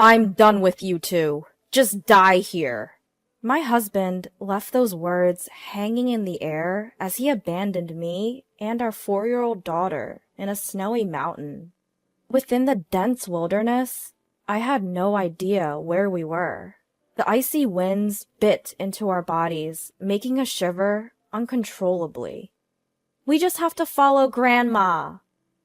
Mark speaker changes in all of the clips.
Speaker 1: I'm done with you two. Just die here. My husband left those words hanging in the air as he abandoned me and our 4-year-old daughter in a snowy mountain. Within the dense wilderness, I had no idea where we were. The icy winds bit into our bodies, making us shiver uncontrollably. We just have to follow Grandma,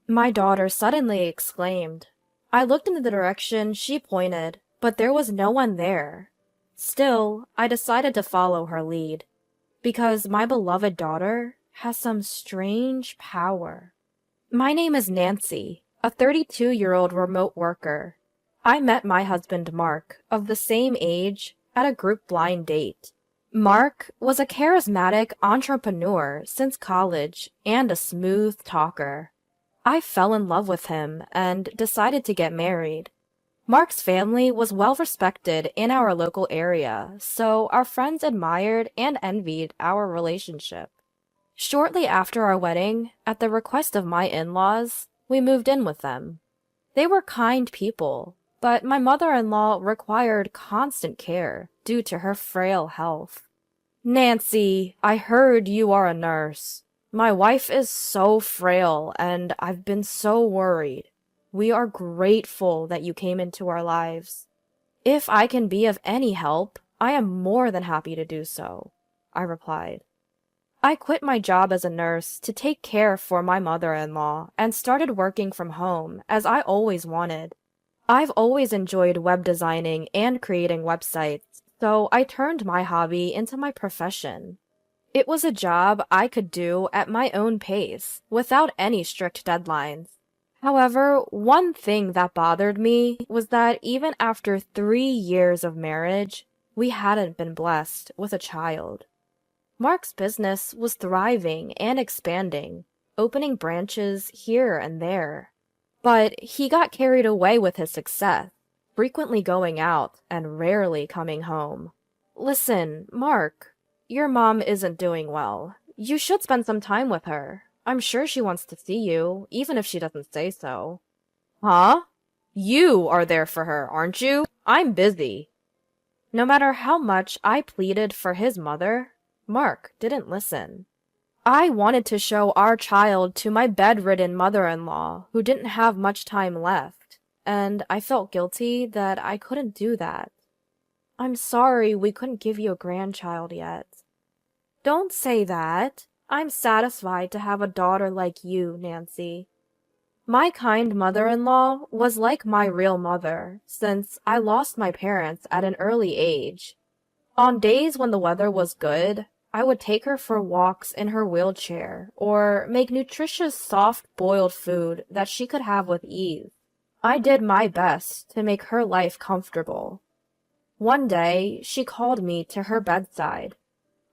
Speaker 1: my daughter suddenly exclaimed. I looked in the direction she pointed, but there was no one there. Still, I decided to follow her lead, because my beloved daughter has some strange power. My name is Nancy, a 32-year-old remote worker. I met my husband Mark, of the same age, at a group blind date. Mark was a charismatic entrepreneur since college and a smooth talker. I fell in love with him and decided to get married. Mark's family was well respected in our local area, so our friends admired and envied our relationship. Shortly after our wedding, at the request of my in-laws, we moved in with them. They were kind people, but my mother-in-law required constant care due to her frail health. Nancy, I heard you are a nurse. My wife is so frail, and I've been so worried. We are grateful that you came into our lives. If I can be of any help, I am more than happy to do so, I replied. I quit my job as a nurse to take care for my mother-in-law and started working from home, as I always wanted. I've always enjoyed web designing and creating websites, so I turned my hobby into my profession. It was a job I could do at my own pace, without any strict deadlines. However, one thing that bothered me was that even after 3 years of marriage, we hadn't been blessed with a child. Mark's business was thriving and expanding, opening branches here and there. But he got carried away with his success, frequently going out and rarely coming home. Listen, Mark, your mom isn't doing well. You should spend some time with her. I'm sure she wants to see you, even if she doesn't say so. Huh? You are there for her, aren't you? I'm busy. No matter how much I pleaded for his mother, Mark didn't listen. I wanted to show our child to my bedridden mother-in-law, who didn't have much time left, and I felt guilty that I couldn't do that. I'm sorry we couldn't give you a grandchild yet. Don't say that. I'm satisfied to have a daughter like you, Nancy. My kind mother-in-law was like my real mother, since I lost my parents at an early age. On days when the weather was good, I would take her for walks in her wheelchair, or make nutritious soft-boiled food that she could have with ease. I did my best to make her life comfortable. One day, she called me to her bedside.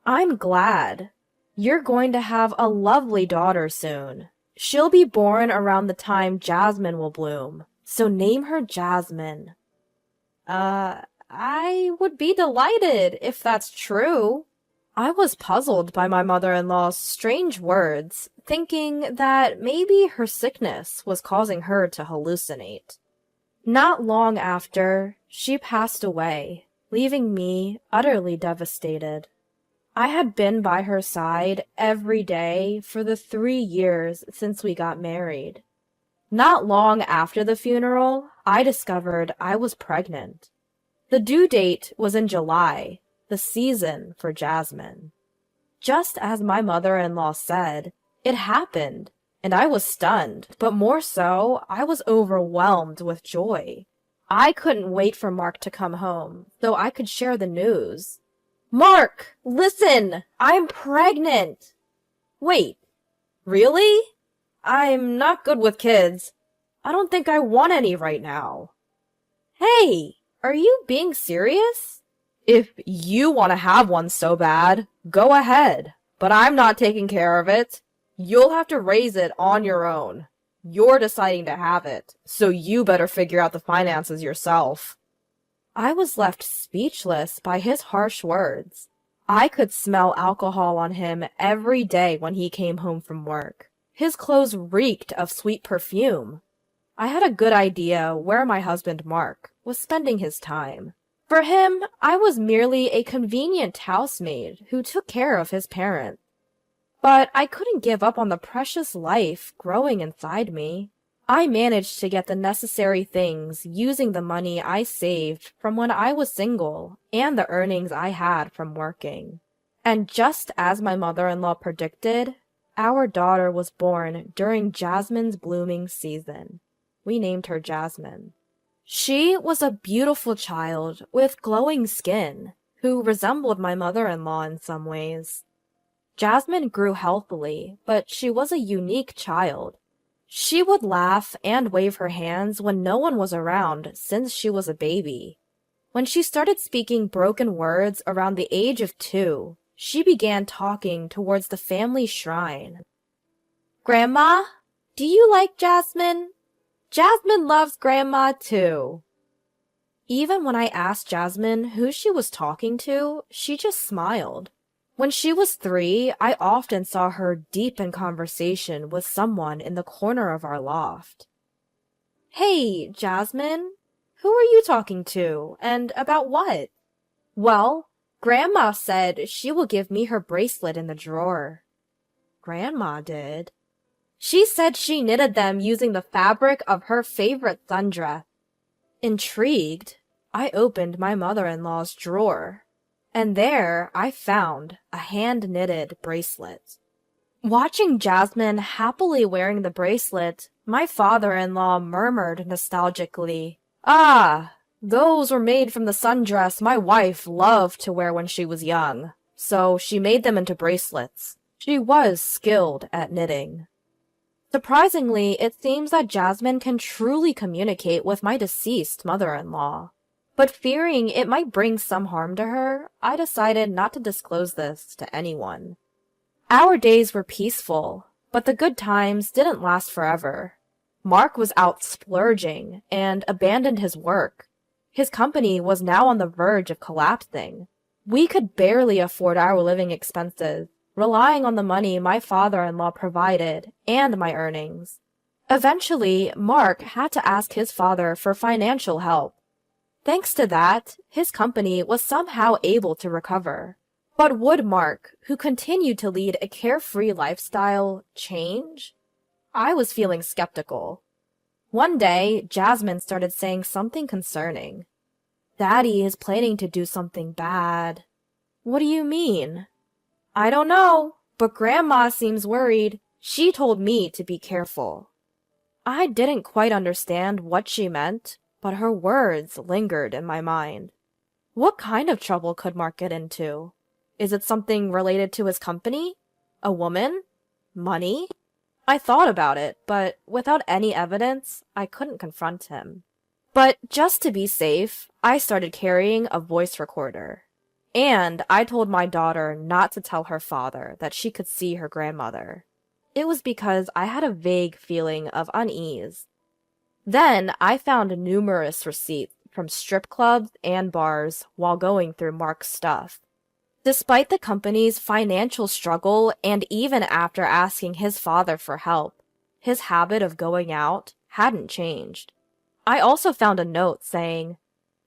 Speaker 1: I'm glad. You're going to have a lovely daughter soon. She'll be born around the time jasmine will bloom, so name her Jasmine. I would be delighted if that's true. I was puzzled by my mother-in-law's strange words, thinking that maybe her sickness was causing her to hallucinate. Not long after, she passed away, leaving me utterly devastated. I had been by her side every day for the 3 years since we got married. Not long after the funeral, I discovered I was pregnant. The due date was in July, the season for jasmine. Just as my mother-in-law said, it happened, and I was stunned, but more so, I was overwhelmed with joy. I couldn't wait for Mark to come home, so I could share the news. Mark, listen! I'm pregnant! Wait, really? I'm not good with kids. I don't think I want any right now. Hey, are you being serious? If you want to have one so bad, go ahead, but I'm not taking care of it. You'll have to raise it on your own. You're deciding to have it, so you better figure out the finances yourself. I was left speechless by his harsh words. I could smell alcohol on him every day when he came home from work. His clothes reeked of sweet perfume. I had a good idea where my husband Mark was spending his time. For him, I was merely a convenient housemaid who took care of his parents. But I couldn't give up on the precious life growing inside me. I managed to get the necessary things using the money I saved from when I was single and the earnings I had from working. And just as my mother-in-law predicted, our daughter was born during Jasmine's blooming season. We named her Jasmine. She was a beautiful child with glowing skin, who resembled my mother-in-law in some ways. Jasmine grew healthily, but she was a unique child. She would laugh and wave her hands when no one was around since she was a baby. When she started speaking broken words around the age of 2, she began talking towards the family shrine. "Grandma, do you like Jasmine? Jasmine loves Grandma too." Even when I asked Jasmine who she was talking to, she just smiled. When she was 3, I often saw her deep in conversation with someone in the corner of our loft. "Hey, Jasmine, who are you talking to, and about what?" "Well, Grandma said she will give me her bracelet in the drawer." "Grandma did?" "She said she knitted them using the fabric of her favorite sundress." Intrigued, I opened my mother-in-law's drawer, and there I found a hand-knitted bracelet. Watching Jasmine happily wearing the bracelet, my father-in-law murmured nostalgically, "Ah, those were made from the sundress my wife loved to wear when she was young, so she made them into bracelets. She was skilled at knitting." Surprisingly, it seems that Jasmine can truly communicate with my deceased mother-in-law. But fearing it might bring some harm to her, I decided not to disclose this to anyone. Our days were peaceful, but the good times didn't last forever. Mark was out splurging and abandoned his work. His company was now on the verge of collapsing. We could barely afford our living expenses, relying on the money my father-in-law provided and my earnings. Eventually, Mark had to ask his father for financial help. Thanks to that, his company was somehow able to recover. But would Mark, who continued to lead a carefree lifestyle, change? I was feeling skeptical. One day, Jasmine started saying something concerning. "Daddy is planning to do something bad." "What do you mean?" "I don't know, but Grandma seems worried. She told me to be careful." I didn't quite understand what she meant, but her words lingered in my mind. What kind of trouble could Mark get into? Is it something related to his company? A woman? Money? I thought about it, but without any evidence, I couldn't confront him. But just to be safe, I started carrying a voice recorder. And I told my daughter not to tell her father that she could see her grandmother. It was because I had a vague feeling of unease. Then I found numerous receipts from strip clubs and bars while going through Mark's stuff. Despite the company's financial struggle and even after asking his father for help, his habit of going out hadn't changed. I also found a note saying,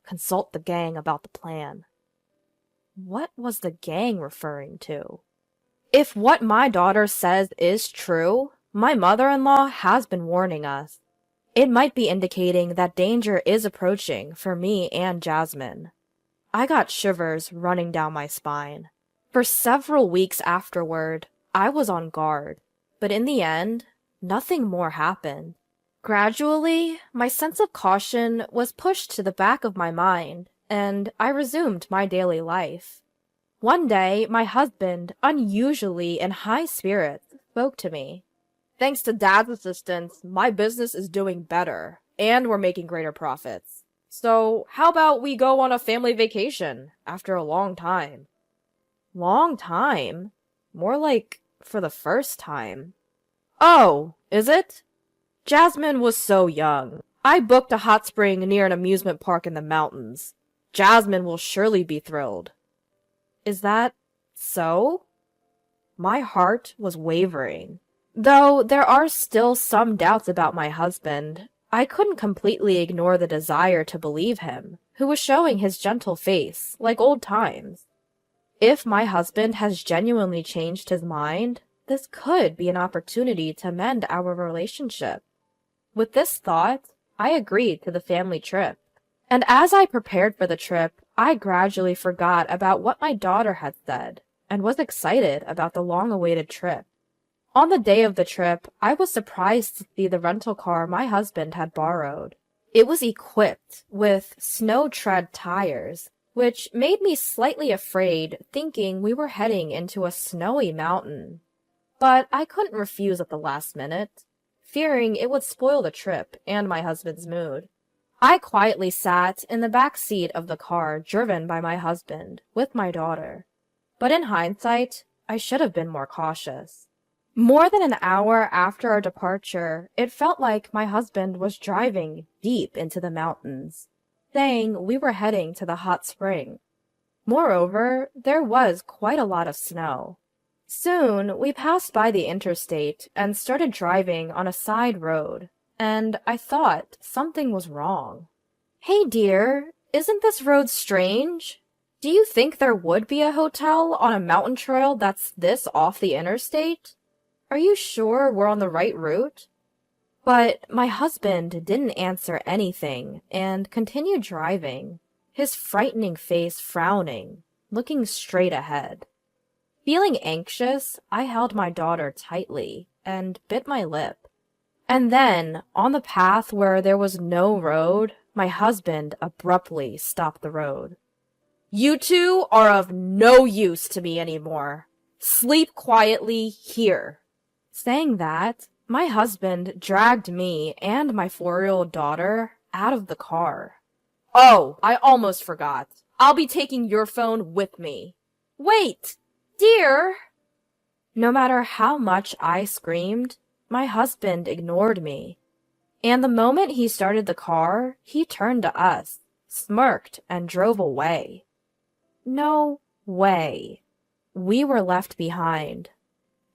Speaker 1: "Consult the gang about the plan." What was the gang referring to? If what my daughter says is true, my mother-in-law has been warning us. It might be indicating that danger is approaching for me and Jasmine. I got shivers running down my spine. For several weeks afterward, I was on guard, but in the end, nothing more happened. Gradually, my sense of caution was pushed to the back of my mind, and I resumed my daily life. One day, my husband, unusually in high spirits, spoke to me. "Thanks to Dad's assistance, my business is doing better, and we're making greater profits. So, how about we go on a family vacation after a long time?" Long time? More like for the first time. "Oh, is it?" Jasmine was so young. I booked a hot spring near an amusement park in the mountains. Jasmine will surely be thrilled. Is that so? My heart was wavering. Though there are still some doubts about my husband, I couldn't completely ignore the desire to believe him, who was showing his gentle face, like old times. If my husband has genuinely changed his mind, this could be an opportunity to mend our relationship. With this thought, I agreed to the family trip. And as I prepared for the trip, I gradually forgot about what my daughter had said and was excited about the long-awaited trip. On the day of the trip, I was surprised to see the rental car my husband had borrowed. It was equipped with snow-tread tires, which made me slightly afraid, thinking we were heading into a snowy mountain. But I couldn't refuse at the last minute, fearing it would spoil the trip and my husband's mood. I quietly sat in the back seat of the car driven by my husband, with my daughter. But in hindsight, I should have been more cautious. More than an hour after our departure, it felt like my husband was driving deep into the mountains, saying we were heading to the hot spring. Moreover, there was quite a lot of snow. Soon, we passed by the interstate and started driving on a side road, and I thought something was wrong. "Hey dear, isn't this road strange? Do you think there would be a hotel on a mountain trail that's this off the interstate? Are you sure we're on the right route?" But my husband didn't answer anything and continued driving, his frightening face frowning, looking straight ahead. Feeling anxious, I held my daughter tightly and bit my lip. And then, on the path where there was no road, my husband abruptly stopped the road. "You two are of no use to me anymore. Sleep quietly here." Saying that, my husband dragged me and my 4-year-old daughter out of the car. "Oh, I almost forgot. I'll be taking your phone with me." "Wait, dear!" No matter how much I screamed, my husband ignored me. And the moment he started the car, he turned to us, smirked, and drove away. No way. We were left behind.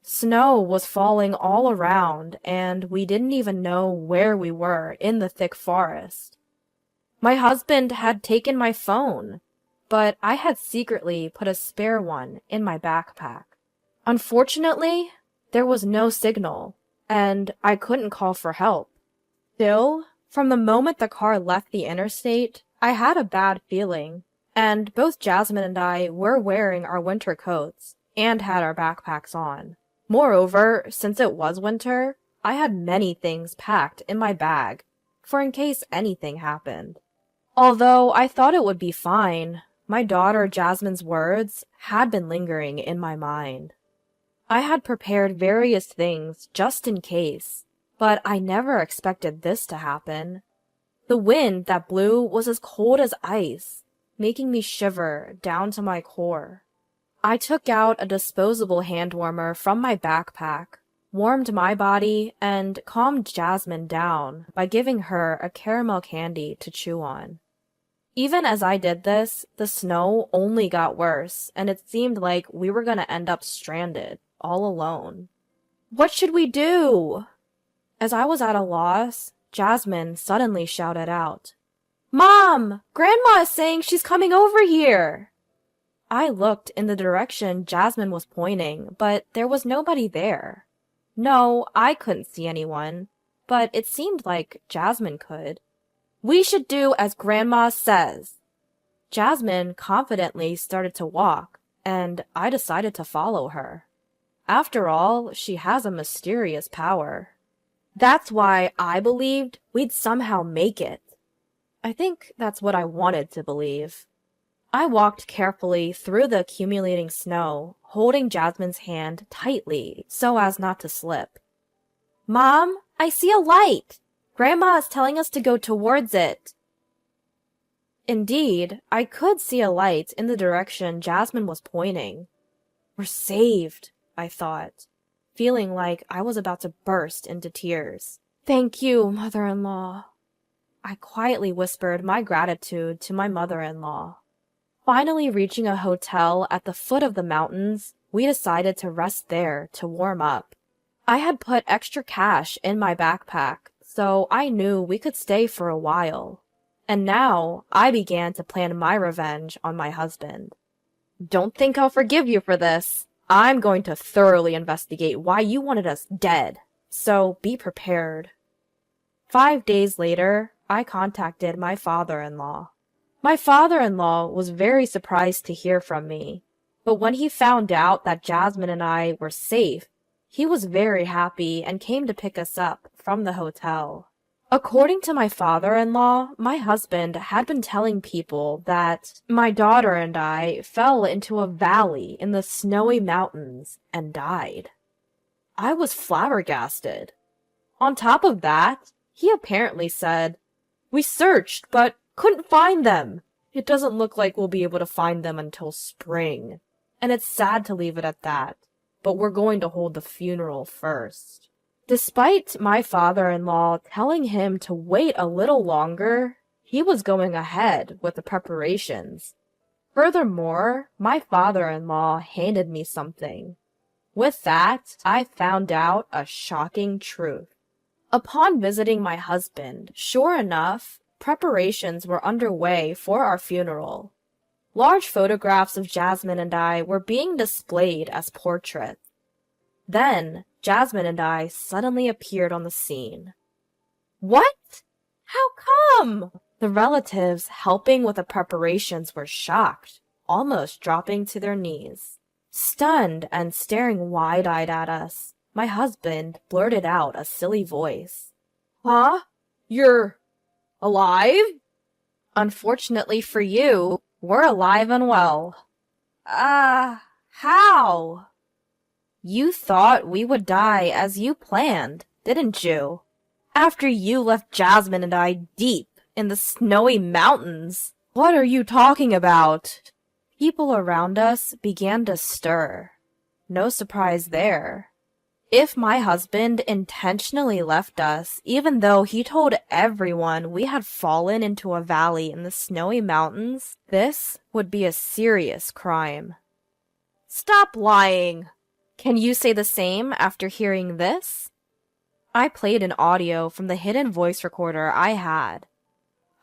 Speaker 1: Snow was falling all around, and we didn't even know where we were in the thick forest. My husband had taken my phone, but I had secretly put a spare one in my backpack. Unfortunately, there was no signal, and I couldn't call for help. Still, from the moment the car left the interstate, I had a bad feeling, and both Jasmine and I were wearing our winter coats and had our backpacks on. Moreover, since it was winter, I had many things packed in my bag, for in case anything happened. Although I thought it would be fine, my daughter Jasmine's words had been lingering in my mind. I had prepared various things just in case, but I never expected this to happen. The wind that blew was as cold as ice, making me shiver down to my core. I took out a disposable hand warmer from my backpack, warmed my body, and calmed Jasmine down by giving her a caramel candy to chew on. Even as I did this, the snow only got worse, and it seemed like we were going to end up stranded, all alone. What should we do? As I was at a loss, Jasmine suddenly shouted out, "Mom! Grandma is saying she's coming over here!" I looked in the direction Jasmine was pointing, but there was nobody there. No, I couldn't see anyone, but it seemed like Jasmine could. "We should do as Grandma says." Jasmine confidently started to walk, and I decided to follow her. After all, she has a mysterious power. That's why I believed we'd somehow make it. I think that's what I wanted to believe. I walked carefully through the accumulating snow, holding Jasmine's hand tightly so as not to slip. "Mom, I see a light! Grandma is telling us to go towards it." Indeed, I could see a light in the direction Jasmine was pointing. We're saved, I thought, feeling like I was about to burst into tears. "Thank you, mother-in-law." I quietly whispered my gratitude to my mother-in-law. Finally reaching a hotel at the foot of the mountains, we decided to rest there to warm up. I had put extra cash in my backpack, so I knew we could stay for a while. And now I began to plan my revenge on my husband. Don't think I'll forgive you for this. I'm going to thoroughly investigate why you wanted us dead, so be prepared. 5 days later, I contacted my father-in-law. My father-in-law was very surprised to hear from me, but when he found out that Jasmine and I were safe, he was very happy and came to pick us up from the hotel. According to my father-in-law, my husband had been telling people that my daughter and I fell into a valley in the snowy mountains and died. I was flabbergasted. On top of that, he apparently said, "We searched, but couldn't find them. It doesn't look like we'll be able to find them until spring. And it's sad to leave it at that, but we're going to hold the funeral first." Despite my father-in-law telling him to wait a little longer, he was going ahead with the preparations. Furthermore, my father-in-law handed me something. With that, I found out a shocking truth. Upon visiting my husband, sure enough, preparations were underway for our funeral. Large photographs of Jasmine and I were being displayed as portraits. Then, Jasmine and I suddenly appeared on the scene. "What? How come?" The relatives helping with the preparations were shocked, almost dropping to their knees. Stunned and staring wide-eyed at us, my husband blurted out a silly voice. "Huh? You're alive?" "Unfortunately for you, we're alive and well." How?" "You thought we would die as you planned, didn't you? After you left Jasmine and I deep in the snowy mountains." "What are you talking about?" People around us began to stir. No surprise there. If my husband intentionally left us, even though he told everyone we had fallen into a valley in the snowy mountains, this would be a serious crime. "Stop lying!" "Can you say the same after hearing this?" I played an audio from the hidden voice recorder I had.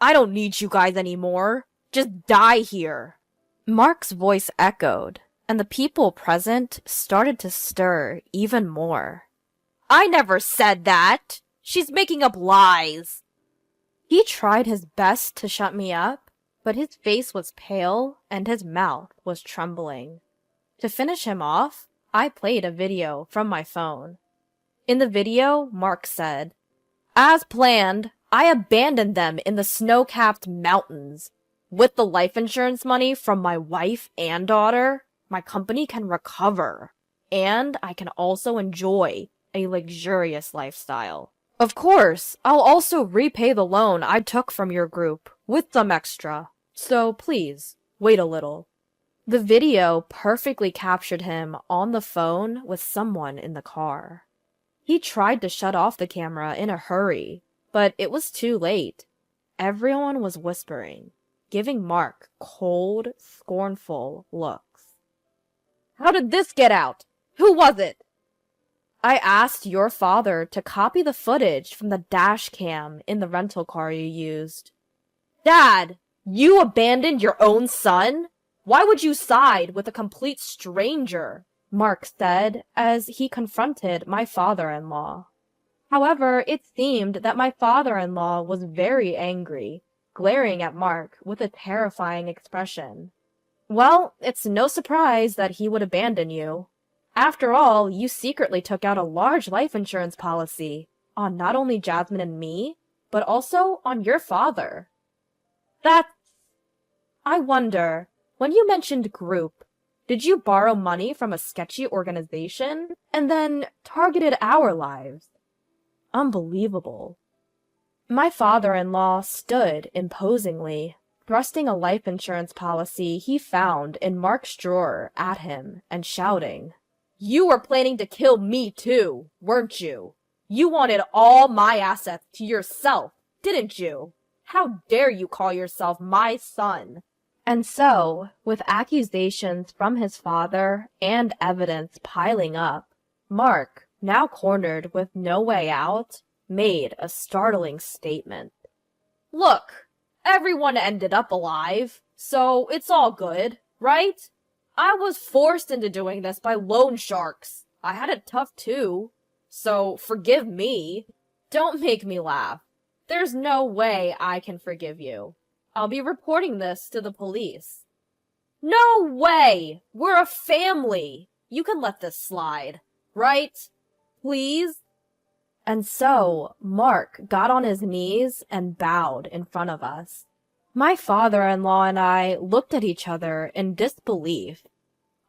Speaker 1: "I don't need you guys anymore. Just die here." Mark's voice echoed, and the people present started to stir even more. "I never said that! She's making up lies!" He tried his best to shut me up, but his face was pale and his mouth was trembling. To finish him off, I played a video from my phone. In the video, Mark said, "As planned, I abandoned them in the snow-capped mountains. With the life insurance money from my wife and daughter, my company can recover, and I can also enjoy a luxurious lifestyle. Of course, I'll also repay the loan I took from your group with some extra, so please, wait a little." The video perfectly captured him on the phone with someone in the car. He tried to shut off the camera in a hurry, but it was too late. Everyone was whispering, giving Mark cold, scornful looks. "How did this get out? Who was it?" "I asked your father to copy the footage from the dash cam in the rental car you used." "Dad, you abandoned your own son? Why would you side with a complete stranger?" Mark said as he confronted my father-in-law. However, it seemed that my father-in-law was very angry, glaring at Mark with a terrifying expression. "Well, it's no surprise that he would abandon you. After all, you secretly took out a large life insurance policy on not only Jasmine and me, but also on your father." I wonder, when you mentioned group, did you borrow money from a sketchy organization and then targeted our lives? Unbelievable. My father-in-law stood imposingly, thrusting a life insurance policy he found in Mark's drawer at him and shouting, "You were planning to kill me too, weren't you? You wanted all my assets to yourself, didn't you? How dare you call yourself my son?" And so, with accusations from his father and evidence piling up, Mark, now cornered with no way out, made a startling statement. Look, everyone ended up alive, so it's all good, right? I was forced into doing this by loan sharks. I had it tough too, so forgive me. Don't make me laugh. There's no way I can forgive you. I'll be reporting this to the police. No way! We're a family! You can let this slide, right? Please? And so, Mark got on his knees and bowed in front of us. My father-in-law and I looked at each other in disbelief.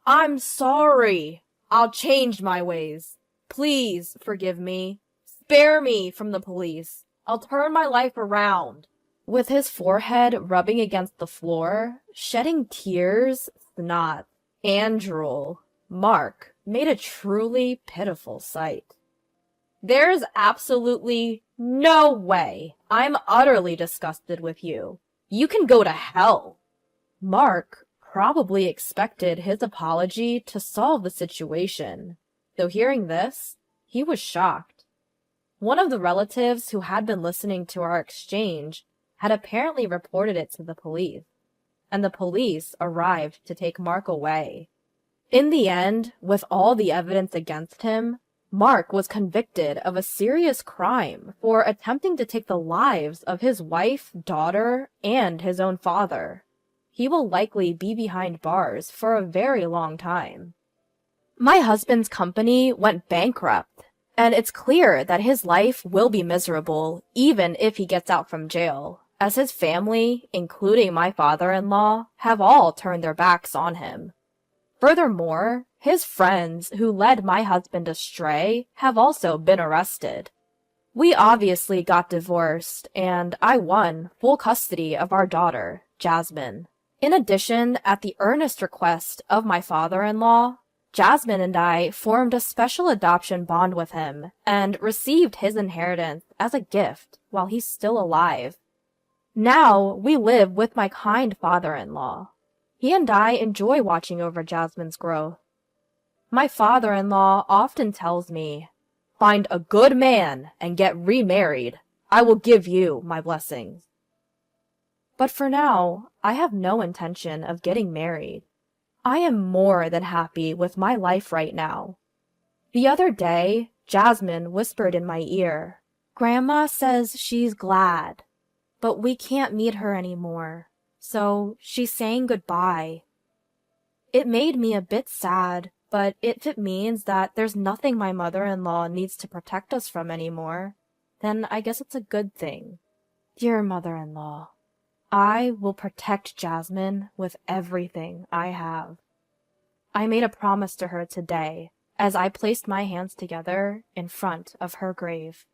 Speaker 1: I'm sorry. I'll change my ways. Please forgive me. Spare me from the police. I'll turn my life around. With his forehead rubbing against the floor, shedding tears, snot, and drool, Mark made a truly pitiful sight. There's absolutely no way. I'm utterly disgusted with you. You can go to hell. Mark probably expected his apology to solve the situation, though hearing this, he was shocked. One of the relatives who had been listening to our exchange had apparently reported it to the police, and the police arrived to take Mark away. In the end, with all the evidence against him, Mark was convicted of a serious crime for attempting to take the lives of his wife, daughter, and his own father. He will likely be behind bars for a very long time. My husband's company went bankrupt, and it's clear that his life will be miserable even if he gets out from jail, as his family, including my father-in-law, have all turned their backs on him. Furthermore, his friends who led my husband astray have also been arrested. We obviously got divorced, and I won full custody of our daughter, Jasmine. In addition, at the earnest request of my father-in-law, Jasmine and I formed a special adoption bond with him and received his inheritance as a gift while he's still alive. Now we live with my kind father-in-law. He and I enjoy watching over Jasmine's growth. My father-in-law often tells me, "Find a good man and get remarried. I will give you my blessings." But for now, I have no intention of getting married. I am more than happy with my life right now. The other day, Jasmine whispered in my ear, "Grandma says she's glad, but we can't meet her anymore, so she's saying goodbye." It made me a bit sad, but if it means that there's nothing my mother-in-law needs to protect us from anymore, then I guess it's a good thing. Dear mother-in-law, I will protect Jasmine with everything I have. I made a promise to her today as I placed my hands together in front of her grave.